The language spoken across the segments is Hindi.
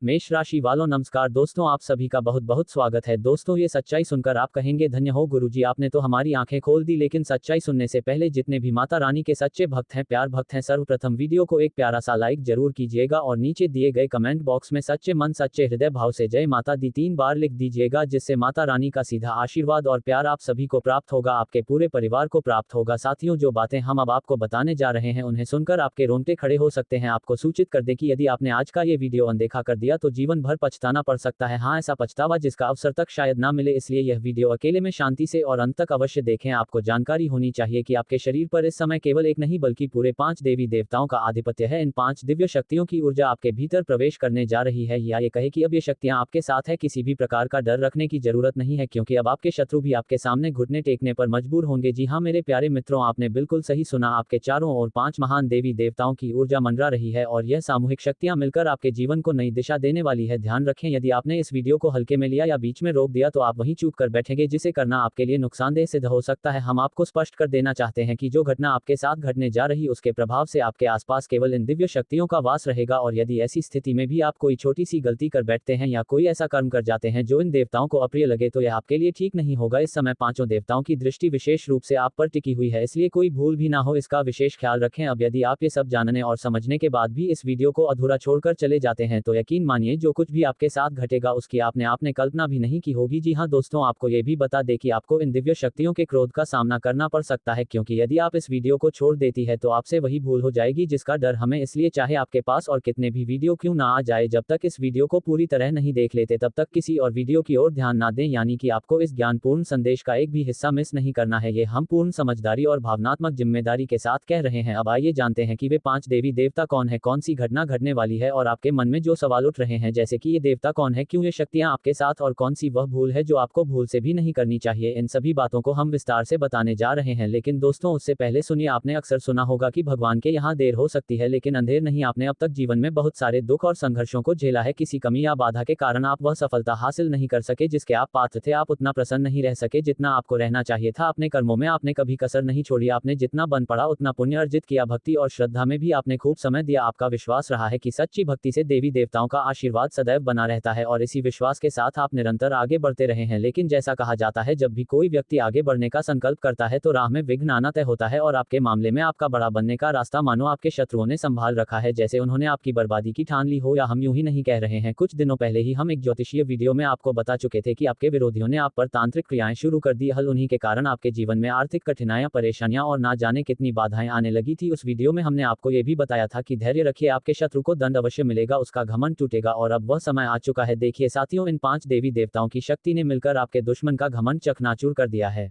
मेष राशि वालों नमस्कार दोस्तों, आप सभी का बहुत बहुत स्वागत है। दोस्तों, ये सच्चाई सुनकर आप कहेंगे धन्य हो गुरुजी, आपने तो हमारी आंखें खोल दी। लेकिन सच्चाई सुनने से पहले जितने भी माता रानी के सच्चे भक्त हैं, प्यार भक्त हैं, सर्वप्रथम वीडियो को एक प्यारा सा लाइक जरूर कीजिएगा और नीचे दिए गए कमेंट बॉक्स में सच्चे मन सच्चे हृदय भाव से जय माता दी 3 बार लिख दीजिएगा, जिससे माता रानी का सीधा आशीर्वाद और प्यार आप सभी को प्राप्त होगा, आपके पूरे परिवार को प्राप्त होगा। साथियों, जो बातें हम अब आपको बताने जा रहे हैं उन्हें सुनकर आपके रोंगटे खड़े हो सकते हैं। आपको सूचित कर दें कि यदि आपने आज का ये वीडियो अनदेखा कर दिया तो जीवन भर पछताना पड़ सकता है। हाँ, ऐसा पछतावा जिसका अवसर तक शायद ना मिले, इसलिए यह वीडियो अकेले में शांति से और अंत तक अवश्य देखें। आपको जानकारी होनी चाहिए कि आपके शरीर पर इस समय केवल एक नहीं बल्कि पूरे 5 देवी देवताओं का आधिपत्य है। इन 5 दिव्य शक्तियों की ऊर्जा आपके भीतर प्रवेश करने जा रही है, या ये कहे कि अब ये शक्तियां आपके साथ है। किसी भी प्रकार का डर रखने की जरूरत नहीं है, क्योंकि अब आपके शत्रु भी आपके सामने घुटने टेकने पर मजबूर होंगे। जी हाँ मेरे प्यारे मित्रों, आपने बिल्कुल सही सुना, आपके चारों ओर 5 महान देवी देवताओं की ऊर्जा मंडरा रही है और यह सामूहिक शक्तियां मिलकर आपके जीवन को नई दिशा देने वाली है। ध्यान रखें, यदि आपने इस वीडियो को हल्के में लिया या बीच में रोक दिया तो आप वहीं चूक कर बैठेंगे, जिसे करना आपके लिए नुकसानदेह सिद्ध हो सकता है। हम आपको स्पष्ट कर देना चाहते हैं कि जो घटना आपके साथ घटने जा रही उसके प्रभाव से आपके आसपास केवल इन दिव्य शक्तियों का वास रहेगा, और यदि ऐसी स्थिति में भी आप कोई छोटी सी गलती कर बैठते हैं या कोई ऐसा कर्म कर जाते हैं जो इन देवताओं को अप्रिय लगे तो यह आपके लिए ठीक नहीं होगा। इस समय 5 देवताओं की दृष्टि विशेष रूप से आप पर टिकी हुई है, इसलिए कोई भूल भी ना हो, इसका विशेष ख्याल रखें। अब यदि आप ये सब जानने और समझने के बाद भी इस वीडियो को अधूरा छोड़कर चले जाते हैं तो यकीन मानिए जो कुछ भी आपके साथ घटेगा उसकी आपने कल्पना भी नहीं की होगी। जी हाँ दोस्तों, आपको ये भी बता दें कि आपको इन दिव्य शक्तियों के क्रोध का सामना करना पड़ सकता है, क्योंकि यदि आप इस वीडियो को छोड़ देती है तो आपसे वही भूल हो जाएगी जिसका डर हमें। इसलिए चाहे आपके पास और कितने भी वीडियो क्यों ना आ जाए, जब तक इस वीडियो को पूरी तरह नहीं देख लेते तब तक किसी और वीडियो की ओर ध्यान ना दें। यानी कि आपको इस ज्ञानपूर्ण संदेश का एक भी हिस्सा मिस नहीं करना है, ये हम पूर्ण समझदारी और भावनात्मक जिम्मेदारी के साथ कह रहे हैं। अब आइए जानते हैं कि वे 5 देवी देवता कौन है, कौन सी घटना घटने वाली है और आपके मन में जो सवाल उठ रहे हैं जैसे कि ये देवता कौन है, क्यों ये शक्तियां आपके साथ, और कौन सी वह भूल है जो आपको भूल से भी नहीं करनी चाहिए। इन सभी बातों को हम विस्तार से बताने जा रहे हैं। लेकिन दोस्तों, उससे पहले सुनिए, आपने अक्सर सुना होगा कि भगवान के यहाँ देर हो सकती है लेकिन अंधेर नहीं। आपने अब तक जीवन में बहुत सारे दुख और संघर्षों को झेला है, किसी कमी या बाधा के कारण आप वह सफलता हासिल नहीं कर सके जिसके आप पात्र थे, आप उतना प्रसन्न नहीं रह सके जितना आपको रहना चाहिए था। अपने कर्मों में आपने कभी कसर नहीं छोड़ी, आपने जितना बन पड़ा उतना पुण्य अर्जित किया, भक्ति और श्रद्धा में भी आपने खूब समय दिया। आपका विश्वास रहा है कि सच्ची भक्ति से देवी देवताओं का आशीर्वाद सदैव बना रहता है और इसी विश्वास के साथ आप निरंतर आगे बढ़ते रहे हैं। लेकिन जैसा कहा जाता है, जब भी कोई व्यक्ति आगे बढ़ने का संकल्प करता है तो राह में विघ्न आना तय होता है, और आपके मामले में आपका बड़ा बनने का रास्ता मानो आपके शत्रुओं ने संभाल रखा है, जैसे उन्होंने आपकी बर्बादी की ठान ली हो। या हम यूं ही नहीं कह रहे हैं, कुछ दिनों पहले ही हम एक ज्योतिषीय वीडियो में आपको बता चुके थे कि आपके विरोधियों ने आप पर तांत्रिक क्रियाएं शुरू कर दी। हल उन्हीं के कारण आपके जीवन में आर्थिक कठिनाइयां, परेशानियां और ना जाने कितनी बाधाएं आने लगी थी। उस वीडियो में हमने आपको ये भी बताया था कि धैर्य रखिए, आपके शत्रु को दंड अवश्य मिलेगा, उसका घमंड टूटेगा और अब वह समय आ चुका है। देखिए साथियों, इन 5 देवी देवताओं की शक्ति ने मिलकर आपके दुश्मन का घमंड चकनाचूर कर दिया है।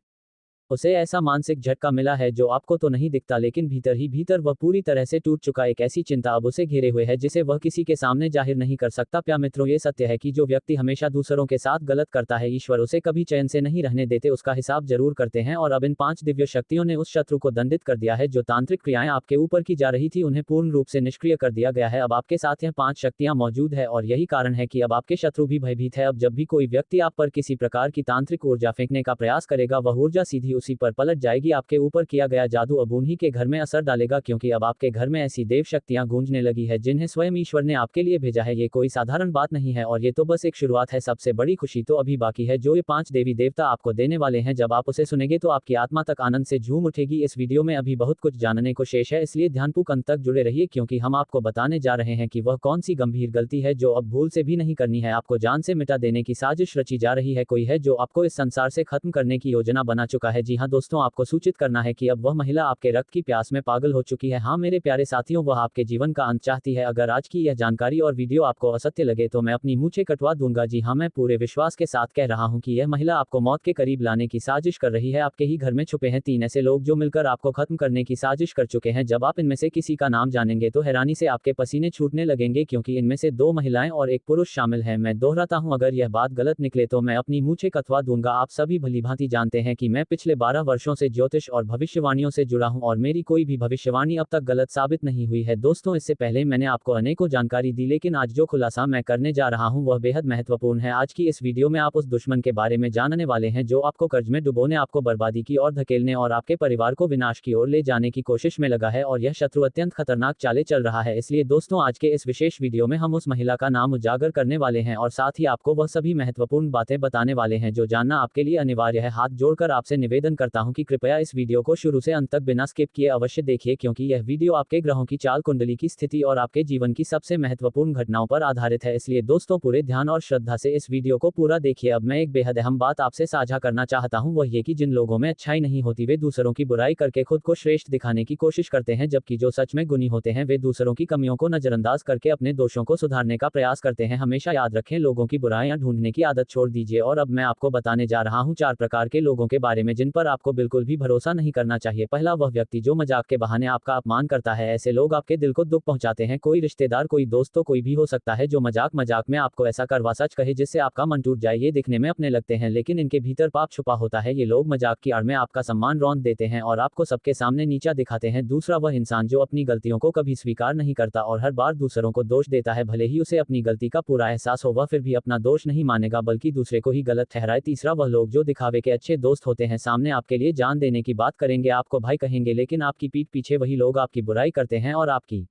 उसे ऐसा मानसिक झटका मिला है जो आपको तो नहीं दिखता, लेकिन भीतर ही भीतर वह पूरी तरह से टूट चुका। एक ऐसी चिंता अब उसे घेरे हुए है जिसे वह किसी के सामने जाहिर नहीं कर सकता। प्यारे मित्रों, ये सत्य है कि जो व्यक्ति हमेशा दूसरों के साथ गलत करता है, ईश्वर उसे कभी चैन से नहीं रहने देते, उसका हिसाब जरूर करते हैं। और अब इन 5 दिव्य शक्तियों ने उस शत्रु को दंडित कर दिया है। जो तांत्रिक क्रियाएं आपके ऊपर की जा रही थी उन्हें पूर्ण रूप से निष्क्रिय कर दिया गया है। अब आपके साथ यह 5 शक्तियां मौजूद है और यही कारण है कि अब आपके शत्रु भी भयभीत है। अब जब भी कोई व्यक्ति आप पर किसी प्रकार की तांत्रिक ऊर्जा फेंकने का प्रयास करेगा, वह ऊर्जा सीधी उसी पर पलट जाएगी। आपके ऊपर किया गया जादू अब उन्हीं के घर में असर डालेगा, क्योंकि अब आपके घर में ऐसी देव शक्तियां गूंजने लगी है जिन्हें स्वयं ईश्वर ने आपके लिए भेजा है। ये कोई साधारण बात नहीं है और ये तो बस एक शुरुआत है। सबसे बड़ी खुशी तो अभी बाकी है, जो ये 5 देवी देवता आपको देने वाले हैं। जब आप उसे सुनेंगे तो आपकी आत्मा तक आनंद से झूम उठेगी। इस वीडियो में अभी बहुत कुछ जानने को शेष है, इसलिए ध्यानपूर्वक अंत तक जुड़े रहिए, क्योंकि हम आपको बताने जा रहे हैं कि वह कौन सी गंभीर गलती है जो अब भूल से भी नहीं करनी है। आपको जान से मिटा देने की साजिश रची जा रही है, कोई है जो आपको इस संसार से खत्म करने की योजना बना चुका है। जी हाँ दोस्तों, आपको सूचित करना है कि अब वह महिला आपके रक्त की प्यास में पागल हो चुकी है। हाँ मेरे प्यारे साथियों, वह आपके जीवन का अंत चाहती है। अगर आज की यह जानकारी और वीडियो आपको असत्य लगे तो मैं अपनी मूंछें कटवा दूंगा। जी हाँ, मैं पूरे विश्वास के साथ कह रहा हूं कि यह महिला आपको मौत के करीब लाने की साजिश कर रही है। आपके ही घर में छुपे हैं 3 ऐसे लोग जो मिलकर आपको खत्म करने की साजिश कर चुके हैं। जब आप इनमें से किसी का नाम जानेंगे तो हैरानी से आपके पसीने छूटने लगेंगे, क्योंकि इनमें से 2 महिलाएं और 1 पुरुष शामिल हैं। मैं दोहराता हूं, अगर यह बात गलत निकले तो मैं अपनी मूंछें कटवा दूंगा। आप सभी भलीभांति जानते हैं कि मैं पिछले 12 वर्षों से ज्योतिष और भविष्यवाणियों से जुड़ा हूं और मेरी कोई भी भविष्यवाणी अब तक गलत साबित नहीं हुई है। दोस्तों, इससे पहले मैंने आपको अनेकों जानकारी दी, लेकिन आज जो खुलासा मैं करने जा रहा हूं वह बेहद महत्वपूर्ण है। आज की इस वीडियो में आप उस दुश्मन के बारे में जानने वाले हैं जो आपको कर्ज में डुबोने, आपको बर्बादी की ओर धकेलने और आपके परिवार को विनाश की ओर ले जाने की कोशिश में लगा है, और यह शत्रु अत्यंत खतरनाक चालें चल रहा है। इसलिए दोस्तों, आज के इस विशेष वीडियो में हम उस महिला का नाम उजागर करने वाले हैं और साथ ही आपको वह सभी महत्वपूर्ण बातें बताने वाले हैं जो जानना आपके लिए अनिवार्य है। हाथ जोड़कर आपसे निवेदन करता हूं कि कृपया इस वीडियो को शुरू से अंत तक बिना स्किप किए अवश्य देखिए, क्योंकि यह वीडियो आपके ग्रहों की चाल कुंडली की स्थिति और आपके जीवन की सबसे महत्वपूर्ण घटनाओं पर आधारित है। इसलिए दोस्तों, पूरे ध्यान और श्रद्धा से इस वीडियो को पूरा देखिए। अब मैं एक बेहद अहम बात आपसे साझा करना चाहता हूं, वह ये कि जिन लोगों में अच्छाई नहीं होती वे दूसरों की बुराई करके खुद को श्रेष्ठ दिखाने की कोशिश करते हैं, जबकि जो सच में गुणी होते हैं वे दूसरों की कमियों को नजरअंदाज करके अपने दोषों को सुधारने का प्रयास करते हैं। हमेशा याद रखें, लोगों की बुराइयां ढूंढने की आदत छोड़ दीजिए। और अब मैं आपको बताने जा रहा हूं 4 प्रकार के लोगों के बारे में जिन पर आपको बिल्कुल भी भरोसा नहीं करना चाहिए। पहला, वह व्यक्ति जो मजाक के बहाने आपका अपमान करता है। ऐसे लोग आपके दिल को दुख पहुंचाते हैं। कोई रिश्तेदार, कोई दोस्त, तो कोई भी हो सकता है जो मजाक मजाक में आपको ऐसा करवा सच कहे जिससे आपका मन टूट जाए। ये दिखने में अपने लगते हैं, लेकिन इनके भीतर पाप छुपा होता है। ये लोग मजाक की आड़ में आपका सम्मान रौंद देते हैं और आपको सबके सामने नीचा दिखाते हैं। दूसरा, वह इंसान जो अपनी गलतियों को कभी स्वीकार नहीं करता और हर बार दूसरों को दोष देता है। भले ही उसे अपनी गलती का पूरा एहसास हो, वह फिर भी अपना दोष नहीं मानेगा बल्कि दूसरे को ही गलत ठहराए। तीसरा, वह लोग जो दिखावे के अच्छे दोस्त होते हैं, सामने आपके लिए जान देने की बात करेंगे, आपको भाई कहेंगे, लेकिन आपकी पीठ पीछे वही लोग आपकी बुराई करते हैं और आपकी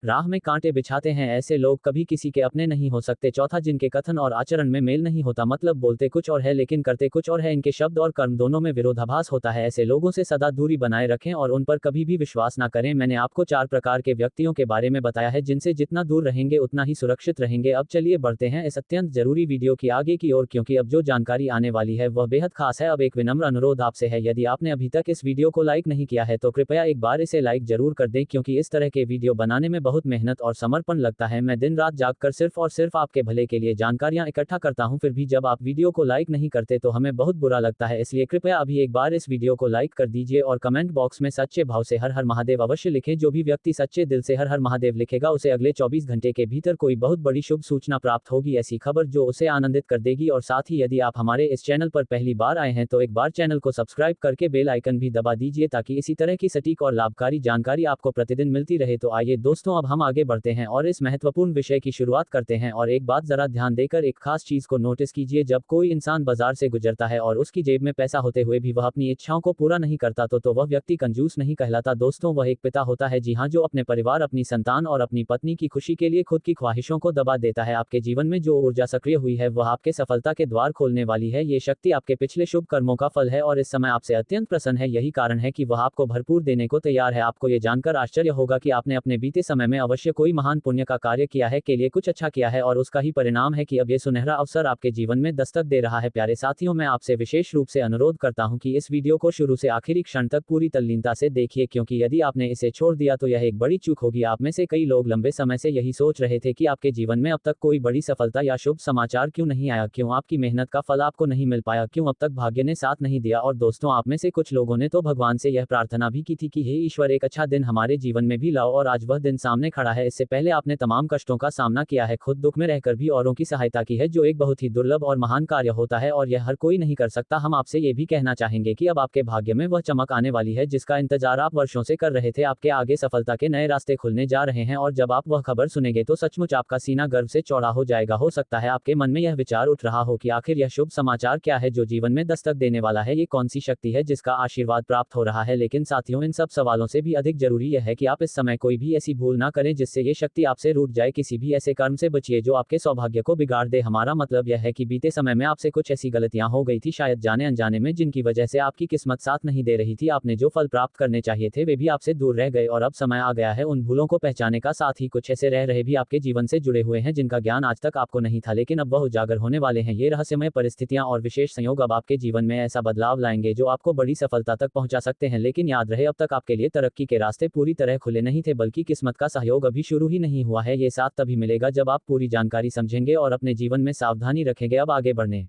राह में कांटे बिछाते हैं। ऐसे लोग कभी किसी के अपने नहीं हो सकते। चौथा, जिनके कथन और आचरण में मेल नहीं होता, मतलब बोलते कुछ और है लेकिन करते कुछ और है। इनके शब्द और कर्म दोनों में विरोधाभास होता है। ऐसे लोगों से सदा दूरी बनाए रखें और उन पर कभी भी विश्वास न करें। मैंने आपको 4 प्रकार के व्यक्तियों के बारे में बताया है जिनसे जितना दूर रहेंगे उतना ही सुरक्षित रहेंगे। अब चलिए बढ़ते हैं इस अत्यंत जरूरी वीडियो की आगे की ओर, क्योंकि अब जो जानकारी आने वाली है वह बेहद खास है। अब एक विनम्र अनुरोध आपसे है, यदि आपने अभी तक इस वीडियो को लाइक नहीं किया है तो कृपया एक बार इसे लाइक जरूर कर दें, क्योंकि इस तरह के वीडियो बनाने में बहुत मेहनत और समर्पण लगता है। मैं दिन रात जागकर सिर्फ और सिर्फ आपके भले के लिए जानकारियां इकट्ठा करता हूं, फिर भी जब आप वीडियो को लाइक नहीं करते तो हमें बहुत बुरा लगता है। इसलिए कृपया अभी एक बार इस वीडियो को लाइक कर दीजिए और कमेंट बॉक्स में सच्चे भाव से हर हर महादेव अवश्य लिखें। जो भी व्यक्ति सच्चे दिल से हर हर महादेव लिखेगा उसे अगले 24 घंटे के भीतर कोई बहुत बड़ी शुभ सूचना प्राप्त होगी, ऐसी खबर जो उसे आनंदित कर देगी। और साथ ही यदि आप हमारे इस चैनल पर पहली बार आए हैं तो एक बार चैनल को सब्सक्राइब करके बेल आइकन भी दबा दीजिए, ताकि इसी तरह की सटीक और लाभकारी जानकारी आपको प्रतिदिन मिलती रहे। तो आइए दोस्तों, अब हम आगे बढ़ते हैं और इस महत्वपूर्ण विषय की शुरुआत करते हैं। और एक बात जरा ध्यान देकर एक खास चीज को नोटिस कीजिए, जब कोई इंसान बाजार से गुजरता है और उसकी जेब में पैसा होते हुए भी वह अपनी इच्छाओं को पूरा नहीं करता तो वह व्यक्ति कंजूस नहीं कहलाता दोस्तों, वह एक पिता होता है। जी हाँ, जो अपने परिवार, अपनी संतान और अपनी पत्नी की खुशी के लिए खुद की ख्वाहिशों को दबा देता है। आपके जीवन में जो ऊर्जा सक्रिय हुई है वह आपके सफलता के द्वार खोलने वाली है। ये शक्ति आपके पिछले शुभ कर्मों का फल है और इस समय आपसे अत्यंत प्रसन्न है। यही कारण है कि वह आपको भरपूर देने को तैयार है। आपको ये जानकर आश्चर्य होगा कि आपने अपने बीते समय में अवश्य कोई महान पुण्य का कार्य किया है, के लिए कुछ अच्छा किया है, और उसका ही परिणाम है कि अब ये सुनहरा अवसर आपके जीवन में दस्तक दे रहा है। प्यारे साथियों, मैं आपसे विशेष रूप से अनुरोध करता हूं कि इस वीडियो को शुरू से आखिरी क्षण तक पूरी तल्लीनता से देखिए, क्योंकि यदि आपने इसे छोड़ दिया तो यह एक बड़ी चूक होगी। आप में से कई लोग लंबे समय से यही सोच रहे थे कि आपके जीवन में अब तक कोई बड़ी सफलता या शुभ समाचार क्यों नहीं आया, क्यों आपकी मेहनत का फल आपको नहीं मिल पाया, क्यों अब तक भाग्य ने साथ नहीं दिया। और दोस्तों, आप में से कुछ लोगों ने तो भगवान से यह प्रार्थना भी की थी कि हे ईश्वर, एक अच्छा दिन हमारे जीवन में भी लाओ, और आज वह दिन सामने खड़ा है। इससे पहले आपने तमाम कष्टों का सामना किया है, खुद दुख में रहकर भी औरों की सहायता की है, जो एक बहुत ही दुर्लभ और महान कार्य होता है और यह हर कोई नहीं कर सकता। हम आपसे ये भी कहना चाहेंगे कि अब आपके भाग्य में वह चमक आने वाली है जिसका इंतजार आप वर्षों से कर रहे थे। आपके आगे सफलता के नए रास्ते खुलने जा रहे हैं और जब आप वह खबर सुनेंगे तो सचमुच आपका सीना गर्व से चौड़ा हो जाएगा। हो सकता है आपके मन में यह विचार उठ रहा हो कि आखिर यह शुभ समाचार क्या है जो जीवन में दस्तक देने वाला है, ये कौन सी शक्ति है जिसका आशीर्वाद प्राप्त हो रहा है। लेकिन साथियों, इन सब सवालों से भी अधिक जरूरी यह है कि आप इस समय कोई भी ऐसी भूल ना करें जिससे ये शक्ति आपसे रूठ जाए। किसी भी ऐसे कर्म से बचिए जो आपके सौभाग्य को बिगाड़ दे। हमारा मतलब यह है कि बीते समय में आपसे कुछ ऐसी गलतियां हो गई थी, शायद जाने अनजाने में, जिनकी वजह से आपकी किस्मत साथ नहीं दे रही थी। आपने जो फल प्राप्त करने चाहिए थे वे भी आपसे दूर रह गए और अब समय आ गया है उन भूलों को पहचाने का। साथ ही कुछ ऐसे रह रहे भी आपके जीवन से जुड़े हुए हैं जिनका ज्ञान आज तक आपको नहीं था, लेकिन अब वह उजागर होने वाले हैं। ये रहस्यमय परिस्थितियां और विशेष संयोग अब आपके जीवन में ऐसा बदलाव लाएंगे जो आपको बड़ी सफलता तक पहुंचा सकते हैं। लेकिन याद रहे, अब तक आपके लिए तरक्की के रास्ते पूरी तरह खुले नहीं थे, बल्कि किस्मत का सहयोग अभी शुरू ही नहीं हुआ है। ये साथ तभी मिलेगा जब आप पूरी जानकारी समझेंगे और अपने जीवन में सावधानी रखेंगे। अब आगे बढ़ने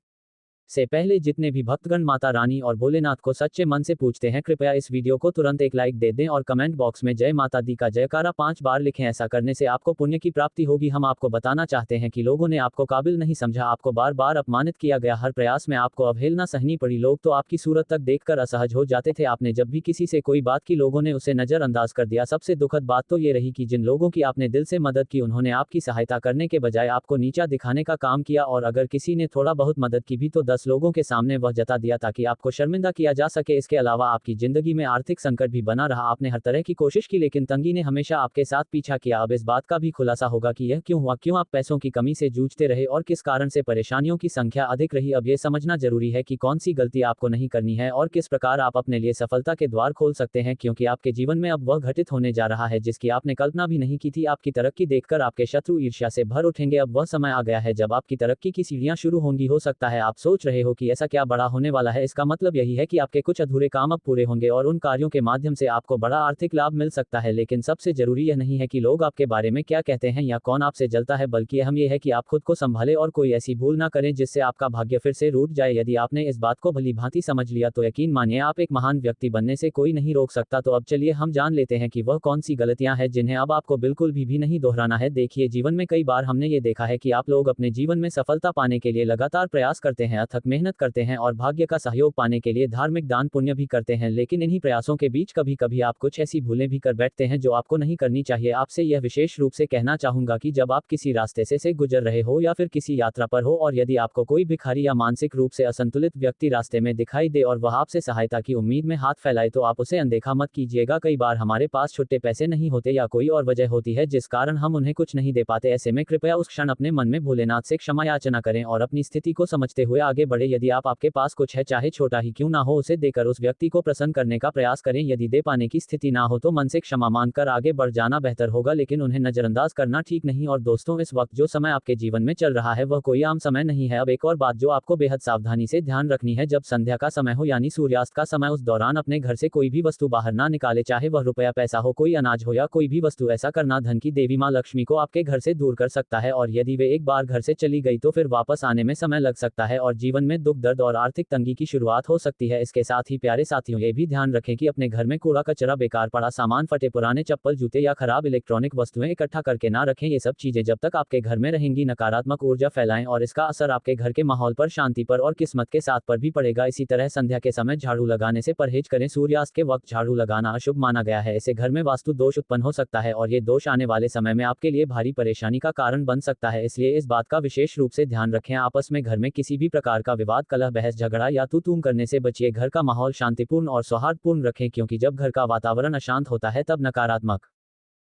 से पहले जितने भी भक्तगण माता रानी और भोलेनाथ को सच्चे मन से पूजते हैं, कृपया इस वीडियो को तुरंत एक लाइक दे दें और कमेंट बॉक्स में जय माता दी का जयकारा 5 बार लिखें। ऐसा करने से आपको पुण्य की प्राप्ति होगी। हम आपको बताना चाहते हैं कि लोगों ने आपको काबिल नहीं समझा, आपको बार बार अपमानित किया गया, हर प्रयास में आपको अवहेलना सहनी पड़ी। लोग तो आपकी सूरत तक देखकर असहज हो जाते थे। आपने जब भी किसी से कोई बात की, लोगों ने उसे नजरअंदाज कर दिया। सबसे दुखद बात तो ये रही कि जिन लोगों की आपने दिल से मदद की, उन्होंने आपकी सहायता करने के बजाय आपको नीचा दिखाने का काम किया, और अगर किसी ने थोड़ा बहुत मदद की भी तो 10 लोगों के सामने वह जता दिया ताकि आपको शर्मिंदा किया जा सके। इसके अलावा आपकी जिंदगी में आर्थिक संकट भी बना रहा। आपने हर तरह की कोशिश की, लेकिन तंगी ने हमेशा आपके साथ पीछा किया। अब इस बात का भी खुलासा होगा कि यह क्यों हुआ, क्यों आप पैसों की कमी से जूझते रहे और किस कारण से परेशानियों की संख्या अधिक रही। अब ये समझना जरूरी है कि कौन सी गलती आपको नहीं करनी है और किस प्रकार आप अपने लिए सफलता के द्वार खोल सकते हैं, क्योंकि आपके जीवन में अब वह घटित होने जा रहा है जिसकी आपने कल्पना भी नहीं की थी। आपकी तरक्की देखकर आपके शत्रु ईर्ष्या से भर उठेंगे। अब वह समय आ गया है जब आपकी तरक्की की सीढ़ियां शुरू होंगी। हो सकता है आप सोच रहे हो कि ऐसा क्या बड़ा होने वाला है। इसका मतलब यही है कि आपके कुछ अधूरे काम अब पूरे होंगे और उन कार्यों के माध्यम से आपको बड़ा आर्थिक लाभ मिल सकता है। लेकिन सबसे जरूरी यह नहीं है कि लोग आपके बारे में क्या कहते हैं या कौन आपसे जलता है, बल्कि अहम यह है कि आप खुद को संभालें और कोई ऐसी भूल ना करें जिससे आपका भाग्य फिर से रूठ जाए। यदि आपने इस बात को भली भांति समझ लिया तो यकीन मानिए, आप एक महान व्यक्ति बनने से कोई नहीं रोक सकता। तो अब चलिए हम जान लेते हैं कि वह कौन सी गलतियां हैं जिन्हें अब आपको बिल्कुल भी नहीं दोहराना है। देखिए, जीवन में कई बार हमने ये देखा है कि आप लोग अपने जीवन में सफलता पाने के लिए लगातार प्रयास करते हैं, अथक मेहनत करते हैं और भाग्य का सहयोग पाने के लिए धार्मिक दान पुण्य भी करते हैं, लेकिन इन्हीं प्रयासों के बीच कभी कभी आप कुछ ऐसी भूलें भी कर बैठते हैं जो आपको नहीं करनी चाहिए। आपसे यह विशेष रूप से कहना चाहूंगा कि जब आप किसी रास्ते से गुजर रहे हो या फिर किसी यात्रा पर हो और यदि आपको कोई भिखारी या मानसिक रूप से असंतुलित व्यक्ति रास्ते में दिखाई दे और वह आपसे सहायता की उम्मीद में हाथ फैलाए, तो आप उसे अनदेखा मत कीजिएगा। कई बार हमारे पास छुट्टे पैसे नहीं होते या कोई और वजह होती है जिस कारण हम उन्हें कुछ नहीं दे पाते। ऐसे में कृपया उस क्षण अपने मन में भोलेनाथ से क्षमा याचना करें और अपनी स्थिति को समझते हुए आगे बढ़े। यदि आपके पास कुछ है, चाहे छोटा ही क्यों ना हो, उसे देकर उस व्यक्ति को प्रसन्न करने का प्रयास करें। यदि दे पाने की स्थिति ना हो तो मन से क्षमा मांगकर आगे बढ़ जाना बेहतर होगा, लेकिन उन्हें नजरअंदाज करना ठीक नहीं। और दोस्तों, इस वक्त जो समय आपके जीवन में चल रहा है वह कोई आम समय नहीं है। अब एक और बात जो आपको बेहद सावधानी से ध्यान रखनी है, जब संध्या का समय हो यानी सूर्यास्त का समय, उस दौरान अपने घर से कोई भी वस्तु बाहर ना निकाले, चाहे वह रुपया पैसा हो, कोई अनाज हो या कोई भी वस्तु। ऐसा करना धन की देवी मां लक्ष्मी को आपके घर से दूर कर सकता है और यदि वे एक बार घर से चली गई तो फिर वापस आने में समय लग सकता है और जीवन में दुख दर्द और आर्थिक तंगी की शुरुआत हो सकती है। इसके साथ ही प्यारे साथियों, ये भी ध्यान रखें कि अपने घर में कूड़ा कचरा, बेकार पड़ा सामान, फटे पुराने चप्पल, जूते या खराब इलेक्ट्रॉनिक वस्तुएं इकट्ठा करके ना रखें। ये सब चीजें जब तक आपके घर में रहेंगी नकारात्मक ऊर्जा फैलाएं और इसका असर आपके घर के माहौल पर, शांति पर और किस्मत के साथ पर भी पड़ेगा। इसी तरह संध्या के समय झाड़ू लगाने से परहेज करें। सूर्यास्त के वक्त झाड़ू लगाना अशुभ माना गया है। इससे घर में वास्तु दोष उत्पन्न हो सकता है और ये दोष आने वाले समय में आपके लिए भारी परेशानी का कारण बन सकता है। इसलिए इस बात का विशेष रूप से ध्यान रखें। आपस में घर में किसी भी प्रकार का विवाद, कलह, बहस, झगड़ा या तू-तुम करने से बचिए। घर का माहौल शांतिपूर्ण और सौहार्दपूर्ण रखें, क्योंकि जब घर का वातावरण अशांत होता है तब नकारात्मक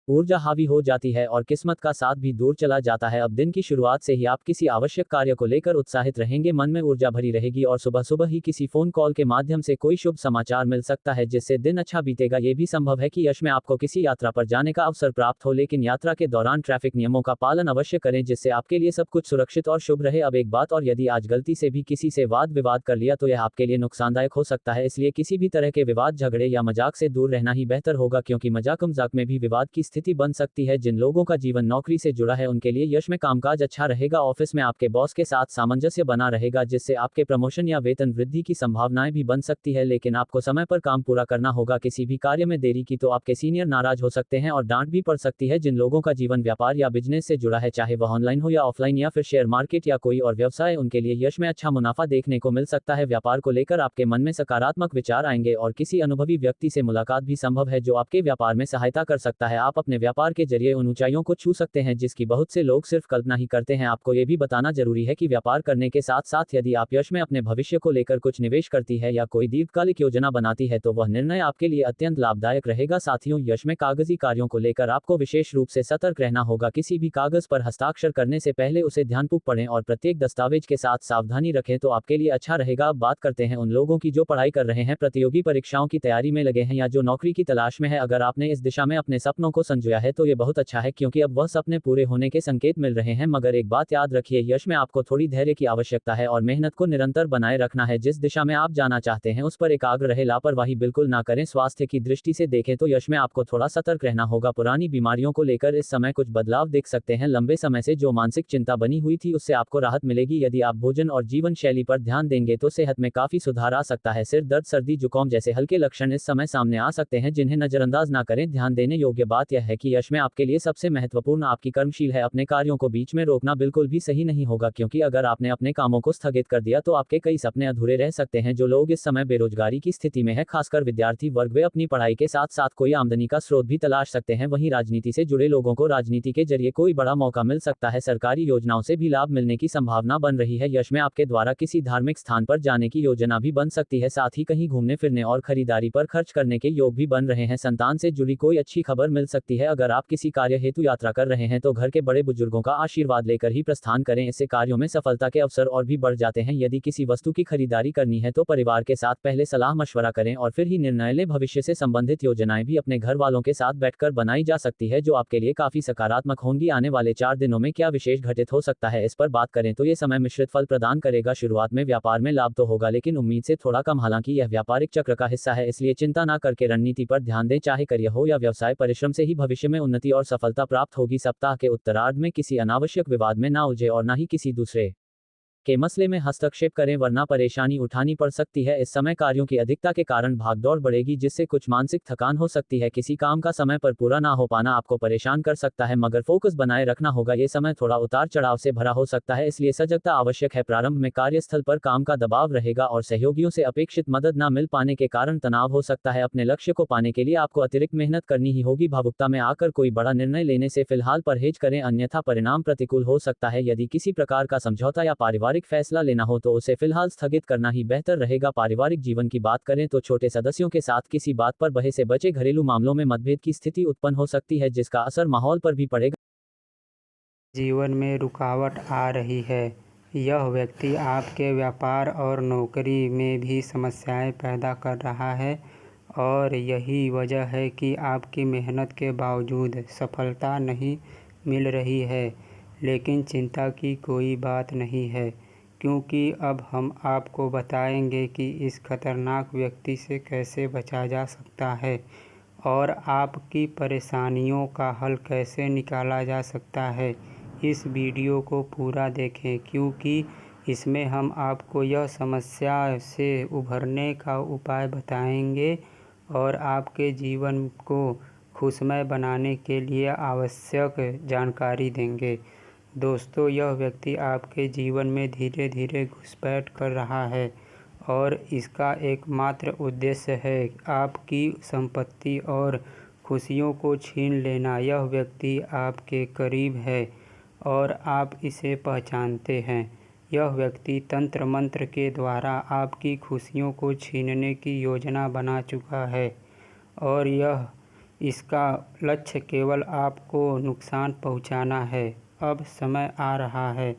ऊर्जा हावी हो जाती है और किस्मत का साथ भी दूर चला जाता है। अब दिन की शुरुआत से ही आप किसी आवश्यक कार्य को लेकर उत्साहित रहेंगे, मन में ऊर्जा भरी रहेगी और सुबह सुबह ही किसी फोन कॉल के माध्यम से कोई शुभ समाचार मिल सकता है जिससे दिन अच्छा बीतेगा। ये भी संभव है कि यश में आपको किसी यात्रा पर जाने का अवसर प्राप्त हो, लेकिन यात्रा के दौरान ट्रैफिक नियमों का पालन अवश्य करें जिससे आपके लिए सब कुछ सुरक्षित और शुभ रहे। अब एक बात और, यदि आज गलती से भी किसी से वाद विवाद कर लिया तो यह आपके लिए नुकसानदायक हो सकता है। इसलिए किसी भी तरह के विवाद, झगड़े या मजाक से दूर रहना ही बेहतर होगा, क्योंकि मजाक मजाक में भी विवाद की स्थिति बन सकती है। जिन लोगों का जीवन नौकरी से जुड़ा है उनके लिए यश में कामकाज अच्छा रहेगा। ऑफिस में आपके बॉस के साथ सामंजस्य बना रहेगा जिससे आपके प्रमोशन या वेतन वृद्धि की संभावनाएं भी बन सकती है, लेकिन आपको समय पर काम पूरा करना होगा। किसी भी कार्य में देरी की तो आपके सीनियर नाराज हो सकते हैं और डांट भी पड़ सकती है। जिन लोगों का जीवन व्यापार या बिजनेस से जुड़ा है, चाहे वह ऑनलाइन हो या ऑफलाइन या फिर शेयर मार्केट या कोई और व्यवसाय, उनके लिए यश में अच्छा मुनाफा देखने को मिल सकता है। व्यापार को लेकर आपके मन में सकारात्मक विचार आएंगे और किसी अनुभवी व्यक्ति से मुलाकात भी संभव है जो आपके व्यापार में सहायता कर सकता है। आप अपने व्यापार के जरिए उन ऊंचाइयों को छू सकते हैं जिसकी बहुत से लोग सिर्फ कल्पना ही करते हैं। आपको ये भी बताना जरूरी है कि व्यापार करने के साथ साथ यदि आप यश में अपने भविष्य को लेकर कुछ निवेश करती है या कोई दीर्घकालिक योजना बनाती है तो वह निर्णय आपके लिए अत्यंत लाभदायक रहेगा। साथियों, यश में कागजी कार्यों को लेकर आपको विशेष रूप से सतर्क रहना होगा। किसी भी कागज पर हस्ताक्षर करने से पहले उसे ध्यानपूर्वक पढ़ें और प्रत्येक दस्तावेज के साथ सावधानी रखें तो आपके लिए अच्छा रहेगा। अब बात करते हैं उन लोगों की जो पढ़ाई कर रहे हैं, प्रतियोगी परीक्षाओं की तैयारी में लगे हैं या जो नौकरी की तलाश में है। अगर आपने इस दिशा में अपने सपनों को संजोया है तो ये बहुत अच्छा है, क्योंकि अब वह सपने पूरे होने के संकेत मिल रहे हैं। मगर एक बात याद रखिए, यश में आपको थोड़ी धैर्य की आवश्यकता है और मेहनत को निरंतर बनाए रखना है। जिस दिशा में आप जाना चाहते हैं उस पर एकाग्र रहे, लापरवाही बिल्कुल ना करें। स्वास्थ्य की दृष्टि से देखें तो यश में आपको थोड़ा सतर्क रहना होगा। पुरानी बीमारियों को लेकर इस समय कुछ बदलाव देख सकते हैं। लंबे समय से जो मानसिक चिंता बनी हुई थी उससे आपको राहत मिलेगी। यदि आप भोजन और जीवन शैली पर ध्यान देंगे तो सेहत में काफी सुधार आ सकता है। सिर दर्द, सर्दी, जुकाम जैसे हल्के लक्षण इस समय सामने आ सकते हैं, जिन्हें नजरअंदाज ना करें। ध्यान देने योग्य बात यह है कि यश में आपके लिए सबसे महत्वपूर्ण आपकी कर्मशील है। अपने कार्यों को बीच में रोकना बिल्कुल भी सही नहीं होगा, क्योंकि अगर आपने अपने कामों को स्थगित कर दिया तो आपके कई सपने अधूरे रह सकते हैं। जो लोग इस समय बेरोजगारी की स्थिति में है, खासकर विद्यार्थी वर्ग, वे अपनी पढ़ाई के साथ साथ कोई आमदनी का स्रोत भी तलाश सकते हैं। वहीं राजनीति से जुड़े लोगों को राजनीति के जरिए कोई बड़ा मौका मिल सकता है। सरकारी योजनाओं से भी लाभ मिलने की संभावना बन रही है। यश में आपके द्वारा किसी धार्मिक स्थान पर जाने की योजना भी बन सकती है। साथ ही कहीं घूमने फिरने और खरीदारी पर खर्च करने के योग भी बन रहे हैं। संतान से जुड़ी कोई अच्छी खबर मिल सकती है। अगर आप किसी कार्य हेतु यात्रा कर रहे हैं तो घर के बड़े बुजुर्गों का आशीर्वाद लेकर ही प्रस्थान करें। इससे कार्यों में सफलता के अवसर और भी बढ़ जाते हैं। यदि किसी वस्तु की खरीदारी करनी है तो परिवार के साथ पहले सलाह मशवरा करें और फिर ही निर्णय लें। भविष्य से संबंधित योजनाएं भी अपने घर वालों के साथ बैठकर बनाई जा सकती है, जो आपके लिए काफी सकारात्मक होंगी। आने वाले 4 दिनों में क्या विशेष घटित हो सकता है, इस पर बात करें तो ये समय मिश्रित फल प्रदान करेगा। शुरुआत में व्यापार में लाभ तो होगा, लेकिन उम्मीद से थोड़ा कम। हालांकि यह व्यापारिक चक्र का हिस्सा है, इसलिए चिंता ना करके रणनीति पर ध्यान दें। चाहे करियर हो या व्यवसाय, परिश्रम से ही भविष्य में उन्नति और सफलता प्राप्त होगी। सप्ताह के उत्तरार्ध में किसी अनावश्यक विवाद में ना उलझे और ना ही किसी दूसरे के मसले में हस्तक्षेप करें, वरना परेशानी उठानी पड़ सकती है। इस समय कार्यों की अधिकता के कारण भागदौड़ बढ़ेगी, जिससे कुछ मानसिक थकान हो सकती है। किसी काम का समय पर पूरा ना हो पाना आपको परेशान कर सकता है, मगर फोकस बनाए रखना होगा। ये समय थोड़ा उतार चढ़ाव से भरा हो सकता है, इसलिए सजगता आवश्यक है। प्रारंभ में कार्यस्थल पर काम का दबाव रहेगा और सहयोगियों से अपेक्षित मदद न मिल पाने के कारण तनाव हो सकता है। अपने लक्ष्य को पाने के लिए आपको अतिरिक्त मेहनत करनी ही होगी। भावुकता में आकर कोई बड़ा निर्णय लेने से फिलहाल परहेज करें, अन्यथा परिणाम प्रतिकूल हो सकता है। यदि किसी प्रकार का समझौता या पारिवारिक फैसला लेना हो तो उसे फिलहाल स्थगित करना ही बेहतर रहेगा। पारिवारिक जीवन की बात करें तो छोटे सदस्यों के साथ किसी बात पर बहस से बचे। घरेलू मामलों में मतभेद की स्थिति उत्पन्न हो सकती है, जिसका असर माहौल पर भी पड़ेगा। जीवन में रुकावट आ रही है। यह व्यक्ति आपके व्यापार और नौकरी में भी समस्याएं पैदा कर रहा है और यही वजह है कि आपकी मेहनत के बावजूद सफलता नहीं मिल रही है। लेकिन चिंता की कोई बात नहीं है, क्योंकि अब हम आपको बताएंगे कि इस खतरनाक व्यक्ति से कैसे बचा जा सकता है और आपकी परेशानियों का हल कैसे निकाला जा सकता है। इस वीडियो को पूरा देखें, क्योंकि इसमें हम आपको यह समस्या से उभरने का उपाय बताएंगे और आपके जीवन को खुशमय बनाने के लिए आवश्यक जानकारी देंगे। दोस्तों, यह व्यक्ति आपके जीवन में धीरे धीरे घुसपैठ कर रहा है और इसका एकमात्र उद्देश्य है आपकी संपत्ति और खुशियों को छीन लेना। यह व्यक्ति आपके करीब है और आप इसे पहचानते हैं। यह व्यक्ति तंत्र मंत्र के द्वारा आपकी खुशियों को छीनने की योजना बना चुका है और इसका लक्ष्य केवल आपको नुकसान पहुंचाना है। अब समय आ रहा है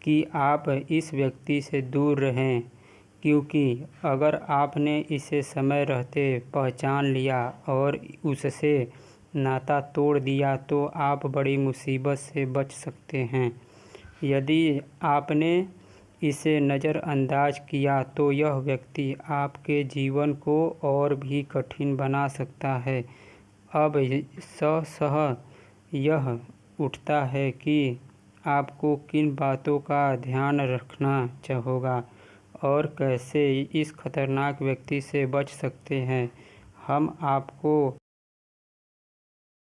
कि आप इस व्यक्ति से दूर रहें, क्योंकि अगर आपने इसे समय रहते पहचान लिया और उससे नाता तोड़ दिया तो आप बड़ी मुसीबत से बच सकते हैं। यदि आपने इसे नज़रअंदाज किया तो यह व्यक्ति आपके जीवन को और भी कठिन बना सकता है। अब सह यह उठता है कि आपको किन बातों का ध्यान रखना होगा और कैसे इस खतरनाक व्यक्ति से बच सकते हैं। हम आपको